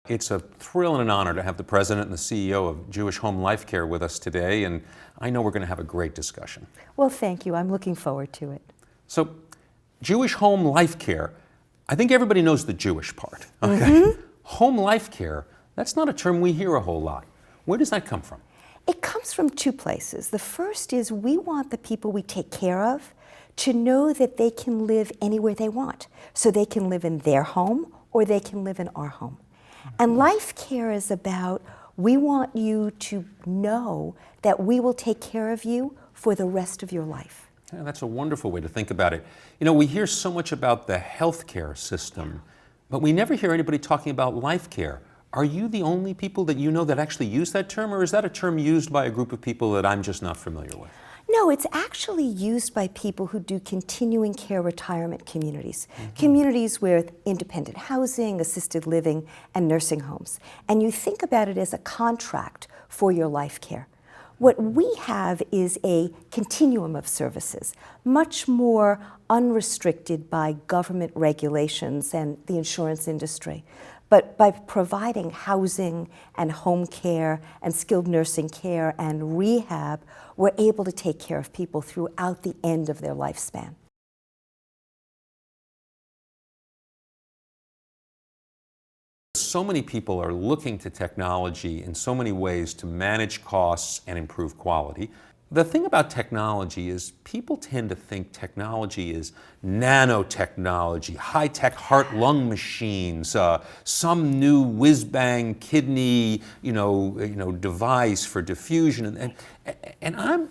It's a thrill and an honor to have the president and the CEO of Jewish Home Life Care with us today, and I know we're going to have a great discussion. Well, thank you. I'm looking forward to it. So, Jewish Home Life Care, I think everybody knows the Jewish part. Okay? Mm-hmm. Home life care, that's not a term we hear a whole lot. Where does that come from? It comes from two places. The first is we want the people we take care of to know that they can live anywhere they want. So they can live in their home or they can live in our home. And life care is about, we want you to know that we will take care of you for the rest of your life. Yeah, that's a wonderful way to think about it. You know, we hear so much about the healthcare system, but we never hear anybody talking about life care. Are you the only people that you know that actually use that term, or is that a term used by a group of people that I'm just not familiar with? No, it's actually used by people who do continuing care retirement communities. Communities with independent housing, assisted living, and nursing homes. And you think about it as a contract for your life care. What we have is a continuum of services, much more unrestricted by government regulations and the insurance industry. But by providing housing and home care and skilled nursing care and rehab, we're able to take care of people throughout the end of their lifespan. So many people are looking to technology in so many ways to manage costs and improve quality. The thing about technology is people tend to think technology is nanotechnology, high-tech heart-lung machines, some new whiz-bang kidney, device for diffusion, and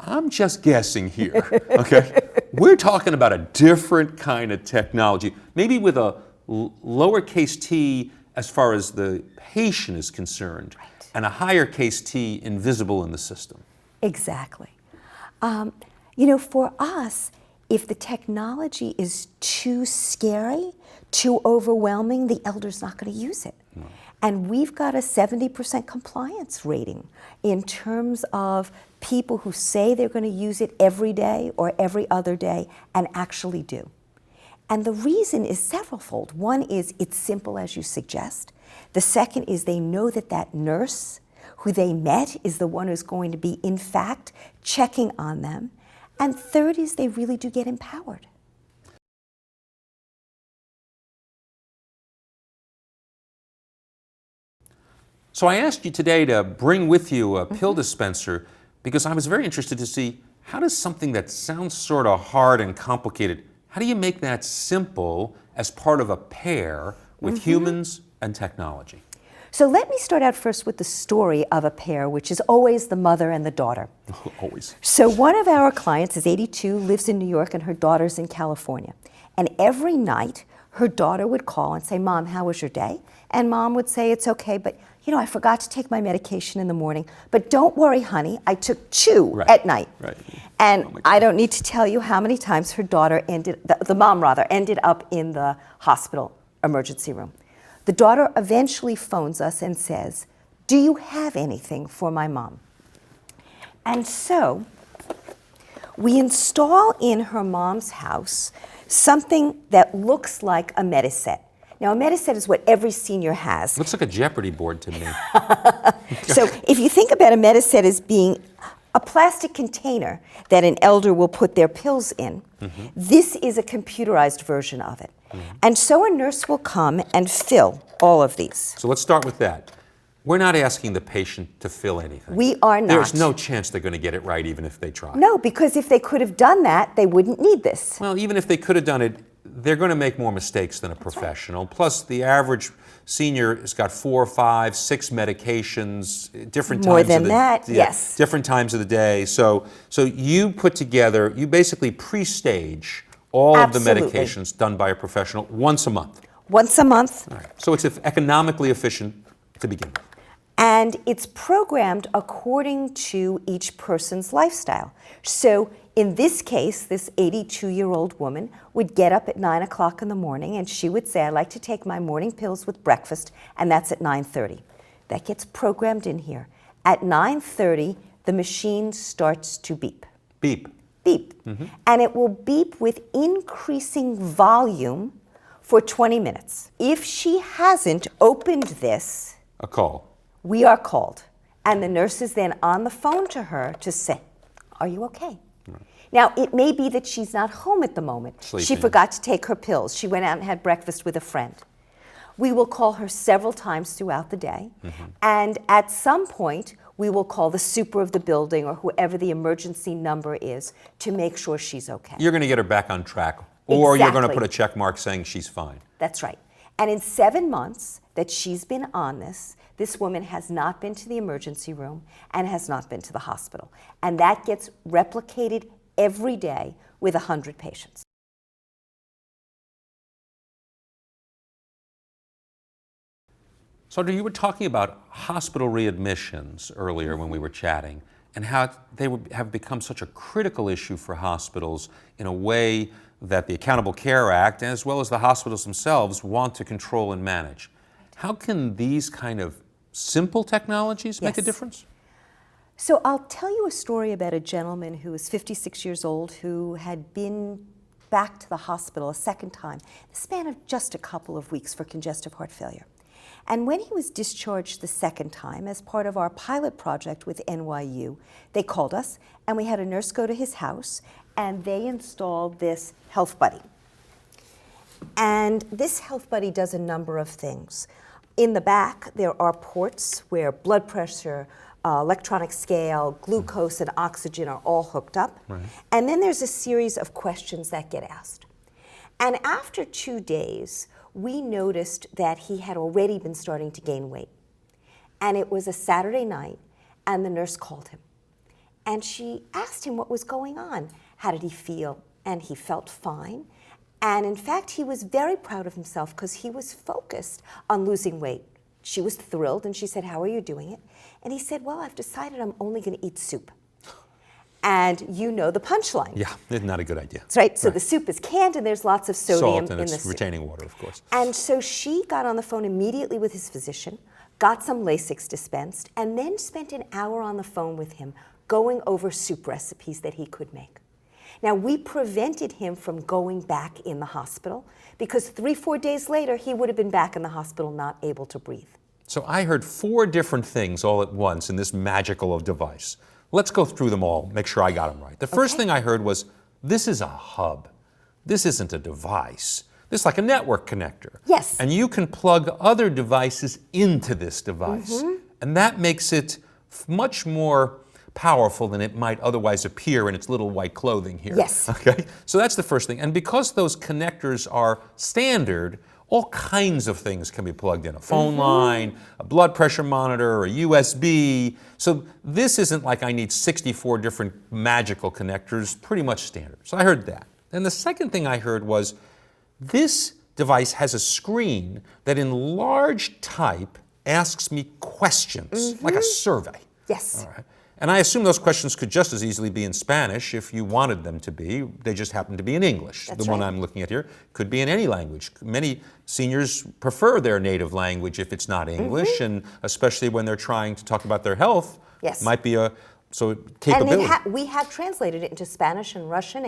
I'm just guessing here. Okay, we're talking about a different kind of technology, maybe with a lowercase t as far as the patient is concerned, right, and a higher case t invisible in the system. Exactly. For us, if the technology is too scary, too overwhelming, the elder's not going to use it. No. And we've got a 70% compliance rating in terms of people who say they're going to use it every day or every other day and actually do. And the reason is severalfold. One is it's simple as you suggest. The second is they know that that nurse who they met is the one who's going to be, in fact, checking on them. And third is they really do get empowered. So I asked you today to bring with you a pill dispenser because I was very interested to see, how does something that sounds sort of hard and complicated, how do you make that simple as part of a pair with humans and technology? So let me start out first with the story of a pair, which is always the mother and the daughter. Always. So one of our clients is 82, lives in New York, and her daughter's in California. And every night, her daughter would call and say, "Mom, how was your day?" And Mom would say, "It's okay, but I forgot to take my medication in the morning. But don't worry, honey, I took 2 at night." Right. And I don't need to tell you how many times her daughter the mom ended up in the hospital emergency room. The daughter eventually phones us and says, "Do you have anything for my mom?" And so we install in her mom's house something that looks like a Mediset. Now, a Mediset is what every senior has. Looks like a Jeopardy board to me. So if you think about a Mediset as being a plastic container that an elder will put their pills in, this is a computerized version of it. And so a nurse will come and fill all of these. So let's start with that. We're not asking the patient to fill anything. We are not. There's no chance they're going to get it right even if they try. No, because if they could have done that, they wouldn't need this. Well, even if they could have done it, they're going to make more mistakes than a professional. Right. Plus, the average senior has got 4, 5, 6 medications, different times more of than the that, yes. Different times of the day. So you put together, you basically pre-stage all Absolutely. of the medications done by a professional once a month. Once a month. All right. So it's economically efficient to begin with. And it's programmed according to each person's lifestyle. So in this case, this 82-year-old woman would get up at 9 o'clock in the morning and she would say, "I like to take my morning pills with breakfast," and that's at 9:30. That gets programmed in here. At 9:30, the machine starts to beep. Beep. Beep. And it will beep with increasing volume for 20 minutes. If she hasn't opened this, A call. we are called. And the nurse is then on the phone to her to say, are you okay? Right. Now, it may be that she's not home at the moment. Sleeping. She forgot to take her pills. She went out and had breakfast with a friend. We will call her several times throughout the day. And at some point, we will call the super of the building or whoever the emergency number is to make sure she's okay. You're going to get her back on track, or you're going to Exactly. put a check mark saying she's fine. That's right. And in 7 months that she's been on this woman has not been to the emergency room and has not been to the hospital. And that gets replicated every day with 100 patients. So, Audrey, you were talking about hospital readmissions earlier when we were chatting, and how they have become such a critical issue for hospitals in a way that the Accountable Care Act, as well as the hospitals themselves, want to control and manage. How can these kind of simple technologies make a Yes. difference? So I'll tell you a story about a gentleman who was 56 years old who had been back to the hospital a second time, in the span of just a couple of weeks for congestive heart failure. And when he was discharged the second time, as part of our pilot project with NYU, they called us and we had a nurse go to his house and they installed this Health Buddy. And this Health Buddy does a number of things. In the back, there are ports where blood pressure, electronic scale, glucose, and oxygen are all hooked up. Right. And then there's a series of questions that get asked. And after 2 days, we noticed that he had already been starting to gain weight. And it was a Saturday night, and the nurse called him. And she asked him what was going on. How did he feel? And he felt fine. And in fact, he was very proud of himself because he was focused on losing weight. She was thrilled, and she said, how are you doing it? And he said, well, I've decided I'm only going to eat soup. And you know the punchline. Yeah, it's not a good idea. That's right. So the soup is canned, and there's lots of sodium Salt, and in the it's soup. retaining water, of course. And so she got on the phone immediately with his physician, got some Lasix dispensed, and then spent an hour on the phone with him going over soup recipes that he could make. Now, we prevented him from going back in the hospital because 3-4 days later, he would have been back in the hospital not able to breathe. So I heard 4 different things all at once in this magical of device. Let's go through them all, make sure I got them right. The first thing I heard was, this is a hub. This isn't a device. This is like a network connector. Yes. And you can plug other devices into this device. And that makes it much more powerful than it might otherwise appear in its little white clothing here. Yes. Okay? So that's the first thing. And because those connectors are standard, all kinds of things can be plugged in. A phone line, a blood pressure monitor, a USB. So this isn't like I need 64 different magical connectors, pretty much standard. So I heard that. And the second thing I heard was, this device has a screen that in large type asks me questions, like a survey. Yes. All right. And I assume those questions could just as easily be in Spanish if you wanted them to be. They just happen to be in English. That's the one right. I'm looking at here could be in any language. Many seniors prefer their native language if it's not English, and especially when they're trying to talk about their health. Yes. Might be a capability. And we have translated it into Spanish and Russian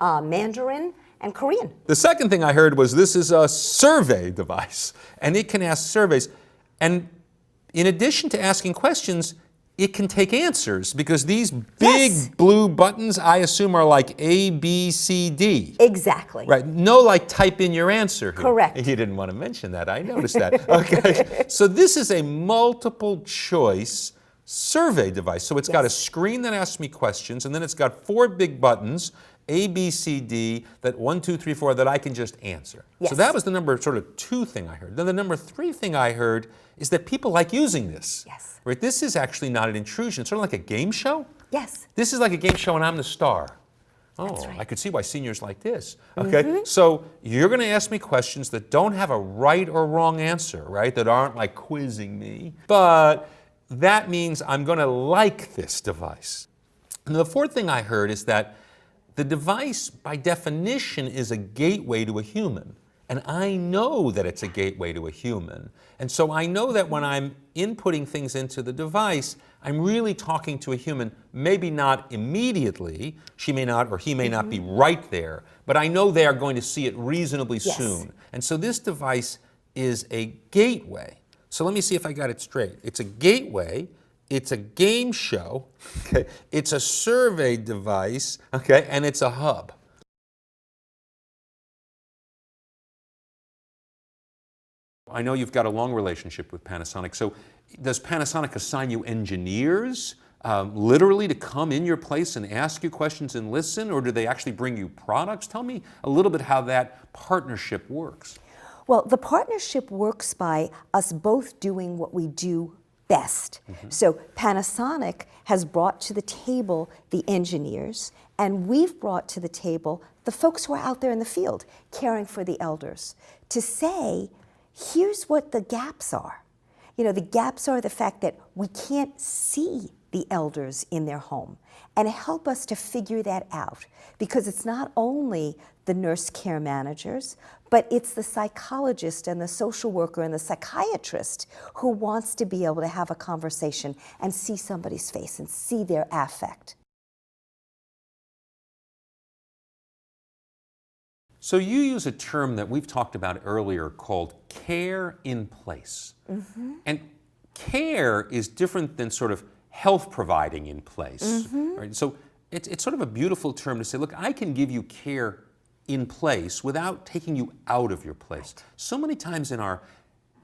and Mandarin and Korean. The second thing I heard was, this is a survey device, and it can ask surveys. And in addition to asking questions, it can take answers, because these big Yes. blue buttons, I assume, are like A, B, C, D. Exactly. Right, no like type in your answer here. Correct. You didn't want to mention that, I noticed that. Okay, so this is a multiple choice survey device. So it's got a screen that asks me questions, and then it's got 4 big buttons, A, B, C, D, that 1, 2, 3, 4, that I can just answer. Yes. So that was the number 2 thing I heard. Then the number 3 thing I heard is that people like using this. Yes. Right, this is actually not an intrusion. It's sort of like a game show. Yes. This is like a game show and I'm the star. Oh, That's right. I could see why seniors like this. Okay, so you're going to ask me questions that don't have a right or wrong answer, right? That aren't like quizzing me. But that means I'm going to like this device. And the 4th thing I heard is that the device, by definition, is a gateway to a human. And I know that it's a gateway to a human. And so I know that when I'm inputting things into the device, I'm really talking to a human, maybe not immediately, she may not or he may not be right there, but I know they are going to see it reasonably soon. And so this device is a gateway. So let me see if I got it straight. It's a gateway, it's a game show, okay, it's a survey device, okay, and it's a hub. I know you've got a long relationship with Panasonic, so does Panasonic assign you engineers, literally to come in your place and ask you questions and listen, or do they actually bring you products? Tell me a little bit how that partnership works. Well, the partnership works by us both doing what we do best. So Panasonic has brought to the table the engineers, and we've brought to the table the folks who are out there in the field caring for the elders to say, here's what the gaps are. You know, the gaps are the fact that we can't see the elders in their home, and help us to figure that out, because it's not only the nurse care managers, but it's the psychologist and the social worker and the psychiatrist who wants to be able to have a conversation and see somebody's face and see their affect. So you use a term that we've talked about earlier called care in place. And care is different than sort of health providing in place. Right? So it's sort of a beautiful term to say, look, I can give you care in place without taking you out of your place. So many times in our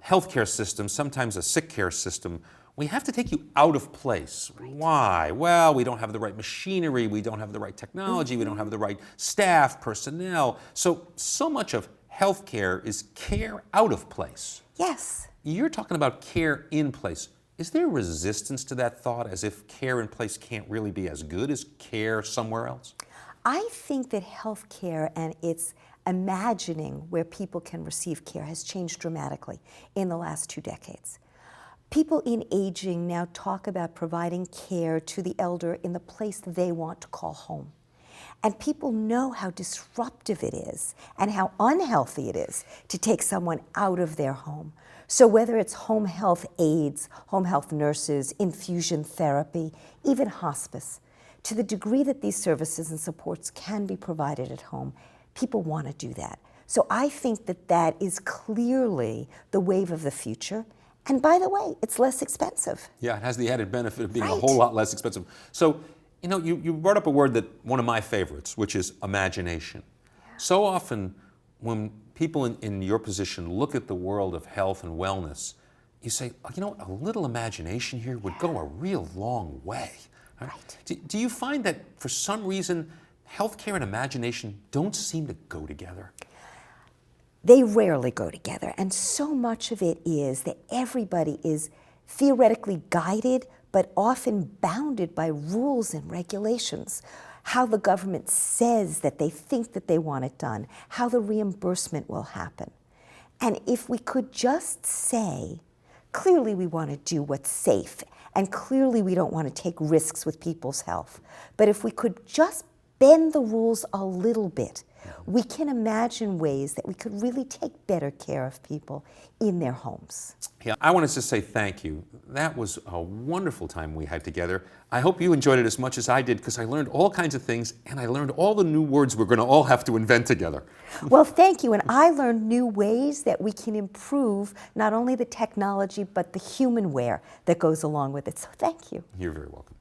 healthcare system, sometimes a sick care system, we have to take you out of place. Why? Well, we don't have the right machinery, we don't have the right technology, we don't have the right staff, personnel. So much of healthcare is care out of place. Yes. You're talking about care in place. Is there resistance to that thought, as if care in place can't really be as good as care somewhere else? I think that healthcare and its imagining where people can receive care has changed dramatically in the last 2 decades. People in aging now talk about providing care to the elder in the place they want to call home. And people know how disruptive it is and how unhealthy it is to take someone out of their home. So whether it's home health aides, home health nurses, infusion therapy, even hospice, to the degree that these services and supports can be provided at home, people want to do that. So I think that that is clearly the wave of the future. And by the way, it's less expensive. Yeah, it has the added benefit of being a whole lot less expensive. So, you know, you brought up a word that one of my favorites, which is imagination. So often when people in your position look at the world of health and wellness, you say, oh, you know, a little imagination here would go a real long way. Right. Do you find that for some reason healthcare and imagination don't seem to go together? They rarely go together, and so much of it is that everybody is theoretically guided, but often bounded by rules and regulations. How the government says that they think that they want it done, how the reimbursement will happen. And if we could just say, clearly we want to do what's safe, and clearly we don't want to take risks with people's health, but if we could just bend the rules a little bit, we can imagine ways that we could really take better care of people in their homes. Yeah, I wanted to say thank you. That was a wonderful time we had together. I hope you enjoyed it as much as I did, because I learned all kinds of things, and I learned all the new words we're going to all have to invent together. Well, thank you, and I learned new ways that we can improve not only the technology, but the humanware that goes along with it. So thank you. You're very welcome.